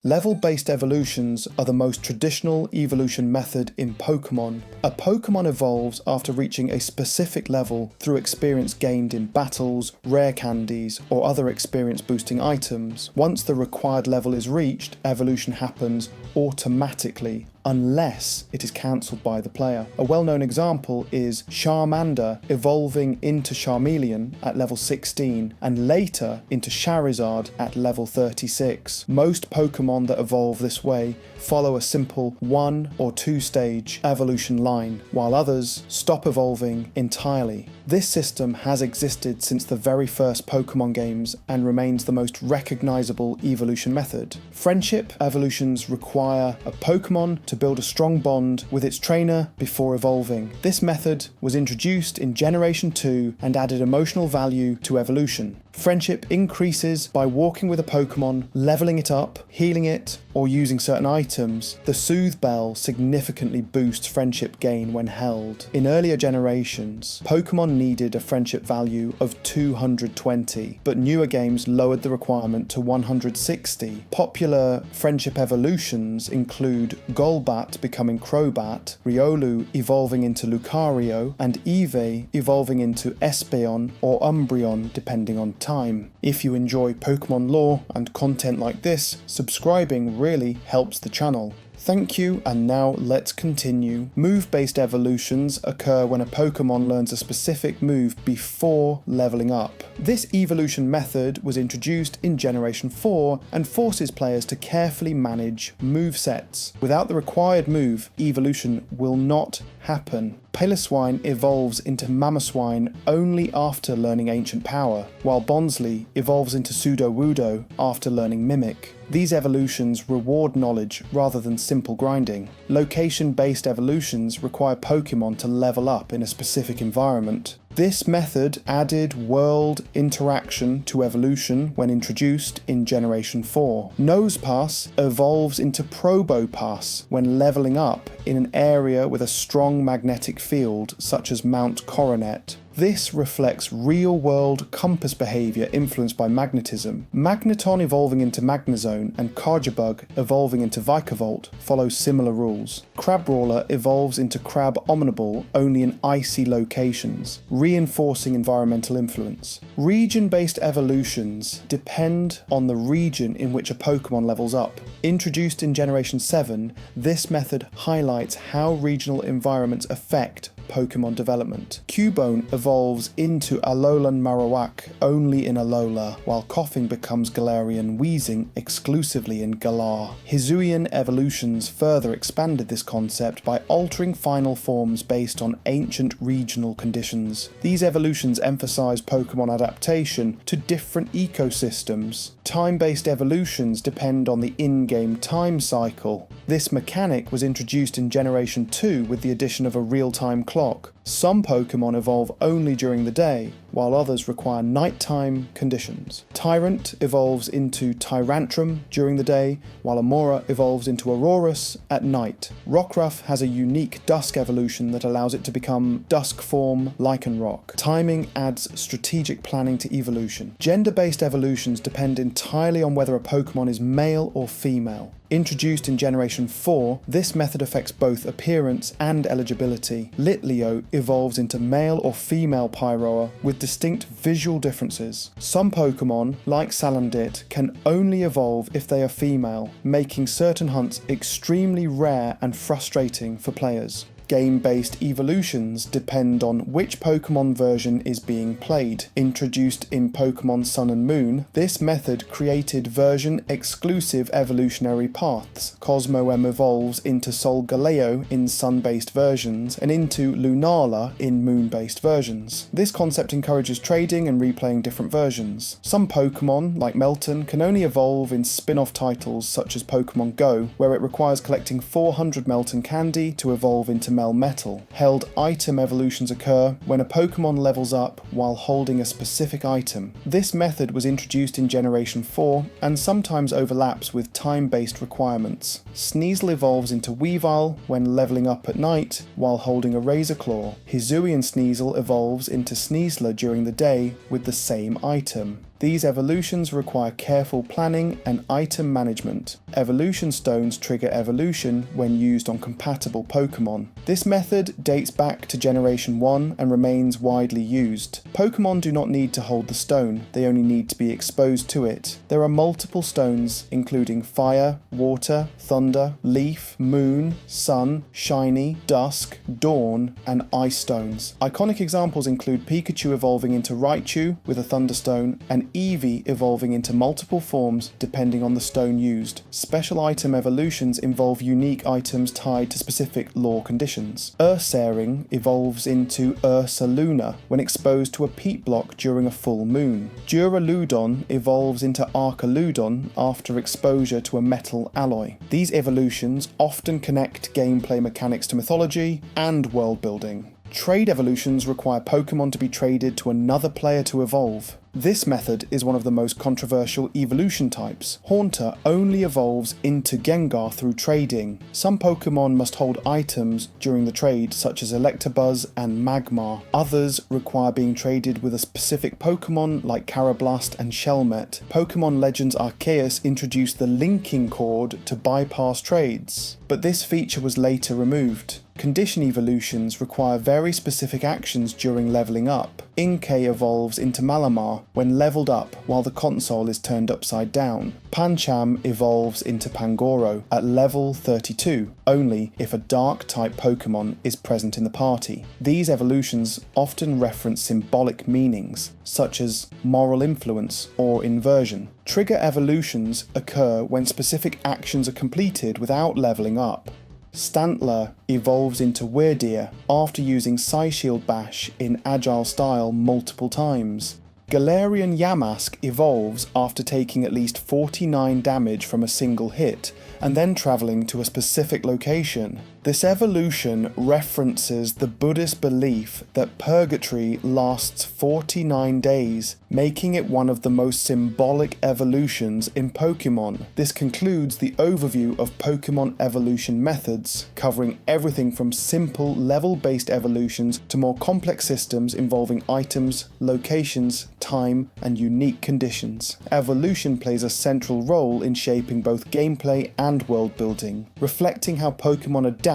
Level-based evolutions are the most traditional evolution method in Pokémon. A Pokémon evolves after reaching a specific level through experience gained in battles, rare candies, or other experience-boosting items. Once the required level is reached, evolution happens automatically, unless it is cancelled by the player. A well-known example is Charmander evolving into Charmeleon at level 16 and later into Charizard at level 36. Most Pokémon that evolve this way follow a simple 1 or 2 stage evolution line, while others stop evolving entirely. This system has existed since the very first Pokémon games and remains the most recognisable evolution method. Friendship evolutions require a Pokémon to build a strong bond with its trainer before evolving. This method was introduced in Generation 2 and added emotional value to evolution. Friendship increases by walking with a Pokémon, leveling it up, healing it, or using certain items. The Soothe Bell significantly boosts friendship gain when held. In earlier generations, Pokémon needed a friendship value of 220, but newer games lowered the requirement to 160. Popular friendship evolutions include Golbat becoming Crobat, Riolu evolving into Lucario, and Eevee evolving into Espeon or Umbreon depending on time. If you enjoy Pokémon lore and content like this, subscribing really helps the channel. Thank you, and now let's continue. Move-based evolutions occur when a Pokémon learns a specific move before leveling up. This evolution method was introduced in Generation 4 and forces players to carefully manage movesets. Without the required move, evolution will not happen. Piloswine evolves into Mamoswine only after learning Ancient Power, while Bonsly evolves into Sudowoodo after learning Mimic. These evolutions reward knowledge rather than simple grinding. Location-based evolutions require Pokémon to level up in a specific environment. This method added world interaction to evolution when introduced in Generation 4. Nosepass evolves into Probopass when leveling up in an area with a strong magnetic field such as Mount Coronet. This reflects real-world compass behaviour influenced by magnetism. Magneton evolving into Magnezone and Carjabug evolving into Vikavolt follow similar rules. Crabrawler evolves into Crab Omniball only in icy locations, reinforcing environmental influence. Region-based evolutions depend on the region in which a Pokémon levels up. Introduced in Generation 7, this method highlights how regional environments affect Pokémon development. Cubone evolves into Alolan Marowak only in Alola, while Coughing becomes Galarian Wheezing exclusively in Galar. Hisuian evolutions further expanded this concept by altering final forms based on ancient regional conditions. These evolutions emphasize Pokémon adaptation to different ecosystems. Time-based evolutions depend on the in-game time cycle. This mechanic was introduced in Generation 2 with the addition of a real-time clock. Some Pokémon evolve only during the day, while others require nighttime conditions. Tyrant evolves into Tyrantrum during the day, while Amora evolves into Aurorus at night. Rockruff has a unique Dusk evolution that allows it to become Dusk form Lycanroc. Timing adds strategic planning to evolution. Gender-based evolutions depend entirely on whether a Pokémon is male or female. Introduced in Generation 4, this method affects both appearance and eligibility. Litleo evolves into male or female Pyroa with distinct visual differences. Some Pokémon, like Salandit, can only evolve if they are female, making certain hunts extremely rare and frustrating for players. Game-based evolutions depend on which Pokémon version is being played. Introduced in Pokémon Sun and Moon, this method created version-exclusive evolutionary paths. Cosmoem evolves into Solgaleo in Sun-based versions and into Lunala in Moon-based versions. This concept encourages trading and replaying different versions. Some Pokémon, like Melton, can only evolve in spin-off titles such as Pokémon Go, where it requires collecting 400 Melton candy to evolve into Melmetal. Held item evolutions occur when a Pokémon levels up while holding a specific item. This method was introduced in Generation 4 and sometimes overlaps with time-based requirements. Sneasel evolves into Weavile when leveling up at night while holding a Razor Claw. Hisuian Sneasel evolves into Sneasler during the day with the same item. These evolutions require careful planning and item management. Evolution stones trigger evolution when used on compatible Pokémon. This method dates back to Generation 1 and remains widely used. Pokémon do not need to hold the stone, they only need to be exposed to it. There are multiple stones, including Fire, Water, Thunder, Leaf, Moon, Sun, Shiny, Dusk, Dawn, and Ice stones. Iconic examples include Pikachu evolving into Raichu with a Thunderstone, and Eevee evolving into multiple forms depending on the stone used. Special item evolutions involve unique items tied to specific lore conditions. Ursaring evolves into Ursaluna when exposed to a peat block during a full moon. Duraludon evolves into Arcaludon after exposure to a metal alloy. These evolutions often connect gameplay mechanics to mythology and world building. Trade evolutions require Pokémon to be traded to another player to evolve. This method is one of the most controversial evolution types. Haunter only evolves into Gengar through trading. Some Pokémon must hold items during the trade, such as Electabuzz and Magmar. Others require being traded with a specific Pokémon like Carablast and Shelmet. Pokémon Legends Arceus introduced the linking cord to bypass trades, but this feature was later removed. Condition evolutions require very specific actions during leveling up. Inkay evolves into Malamar when leveled up while the console is turned upside down. Pancham evolves into Pangoro at level 32, only if a dark type Pokémon is present in the party. These evolutions often reference symbolic meanings, such as moral influence or inversion. Trigger evolutions occur when specific actions are completed without leveling up. Stantler evolves into Weirdeer after using Psyshield Bash in agile style multiple times. Galarian Yamask evolves after taking at least 49 damage from a single hit and then travelling to a specific location. This evolution references the Buddhist belief that purgatory lasts 49 days, making it one of the most symbolic evolutions in Pokémon. This concludes the overview of Pokémon evolution methods, covering everything from simple level-based evolutions to more complex systems involving items, locations, time, and unique conditions. Evolution plays a central role in shaping both gameplay and world building, reflecting how Pokémon adapt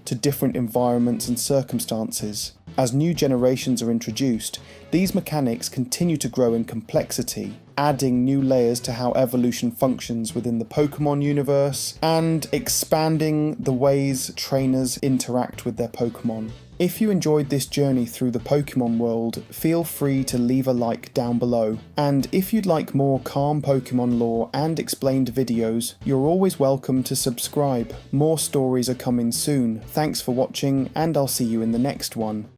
to different environments and circumstances. As new generations are introduced, these mechanics continue to grow in complexity, adding new layers to how evolution functions within the Pokémon universe and expanding the ways trainers interact with their Pokémon. If you enjoyed this journey through the Pokémon world, feel free to leave a like down below. And if you'd like more calm Pokémon lore and explained videos, you're always welcome to subscribe. More stories are coming soon. Thanks for watching, and I'll see you in the next one.